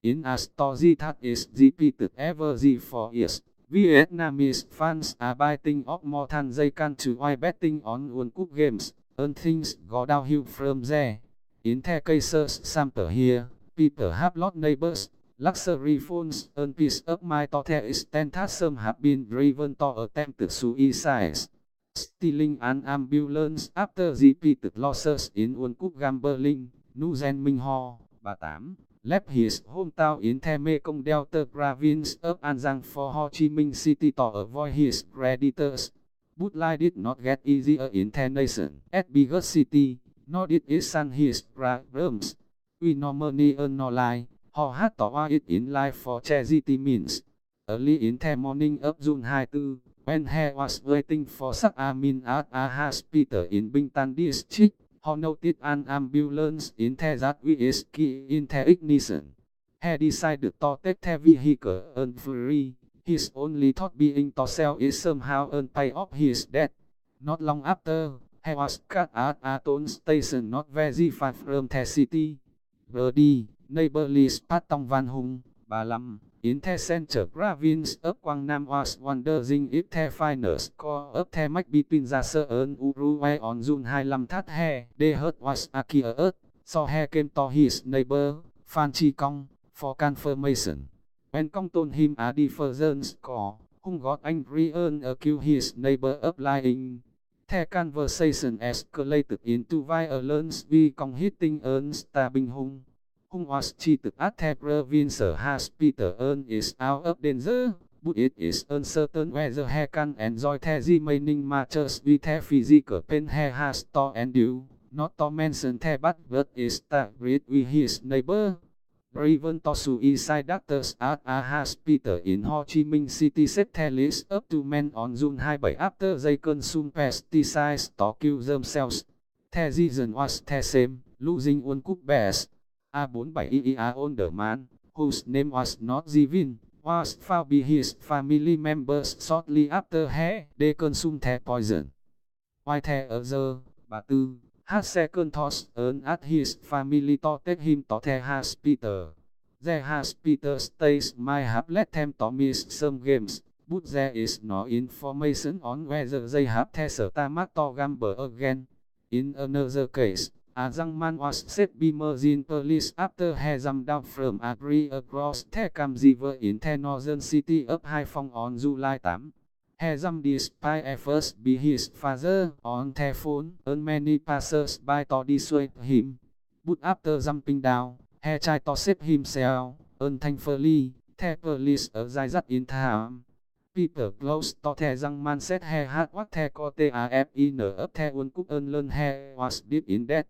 In a story that is repeated every 4 years, Vietnamese fans are biting off more than they can to while betting on World Cup games, and things go downhill from there. In the cases sample here, people have lost neighbors, luxury phones, and peace of mind to the extent that some have been driven to attempted suicide. Stealing an ambulance after repeated losses in World Cup gambling, Nguyen Minh Ho, 38, left his hometown in the Mekong Delta province of An Giang for Ho Chi Minh City to avoid his creditors. But life did not get easier in the nation at bigger city, nor did it sun his problems. With no money and no life, Ho had to it in life for charity means. Early in the morning of June 22, when he was waiting for Amin at a hospital in Binh Tan District, Ho noticed an ambulance in the that is key in the ignition. He decided to take the vehicle and flee. His only thought being to sell it somehow and pay off his debt. Not long after, he was caught at a toll station not very far from the city. Brody, neighborly spot Tong Van Hung, 35, in the central province of Quang Nam was wondering if the final score of the match between Russia and Uruguay on June 25 that they heard was accurate, so he came to his neighbor, Phan Chi Kong, for confirmation. When Kong told him a different score, Hung got angry and accused his neighbor of lying. The conversation escalated into violence with Kong hitting and stabbing Hung. Hung was treated at the provincial hospital and is out of danger, but it is uncertain whether he can enjoy the remaining matches with the physical pain he has to endure, not to mention the bad blood is started with his neighbor. Driven to suicide, doctors at a hospital in Ho Chi Minh City set the list of 2 men on June 27 after they consumed pesticides to kill themselves. The reason was the same, losing one cup best. A 47-year-old man, whose name was not given, was found by his family members shortly after they consumed the poison. While the other, 34, had second thoughts and asked his family to take him to the hospital. The hospital stays might have led them to miss some games, but there is no information on whether they have the stomach to gamble again. In another case, a young man was set by marine police after he jumped down from a tree across the Cam River in the northern city of Hai Phong on July 8. He jumped despite efforts by his father on the phone and many passers-by to dissuade him. But after jumping down, he tried to save himself, and thankfully, the police arrived in time. People close to the young man said he had what they call the AFIN of the World Cup and learned he was deep in debt.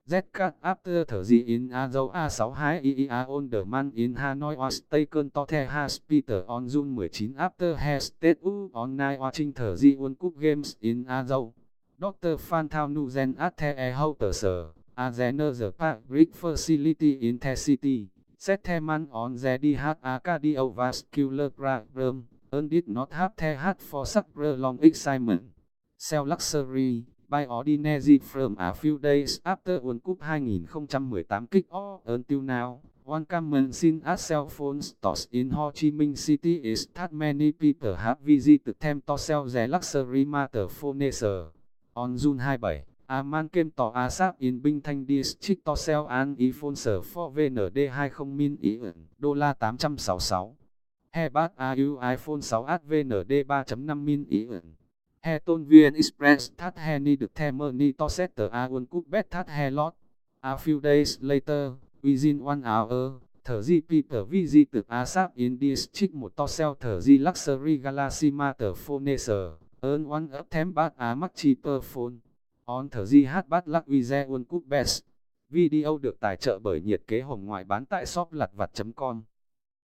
That cut after 30 in a dấu A62-year-old man in Hanoi was taken to the hospital on June 19 after he stayed up all night watching 30 World Cup games in a dấu. Dr. Phan Thao Nguyen at the hospital, a another public facility in the city, said the man on the had a cardiovascular problem and did not have the heart for such prolonged excitement. Sell luxury. By ordinary from a few days after World Cup 2018 kick-off until now, one common scene at cell phone stores in Ho Chi Minh City is that many people have visited them to sell their luxury matter furniture. On June 27, a man came to a shop in Binh Tan District to sell an iPhone for VND 20 min $866. He bought a new iPhone 6 at VND 3.5 min $. He told VN Express that he needed the money to settle a World Cup bet that he lost. A few days later, within 1 hour, 30 people visited a shop in District 1 to sell 30 luxury Galaxy Matter furniture, and one of them bought a much cheaper phone. On 30 had bad luck with their World Cup bets. Video được tài trợ bởi nhiệt kế hồng ngoại bán tại shop lặt vặt.com.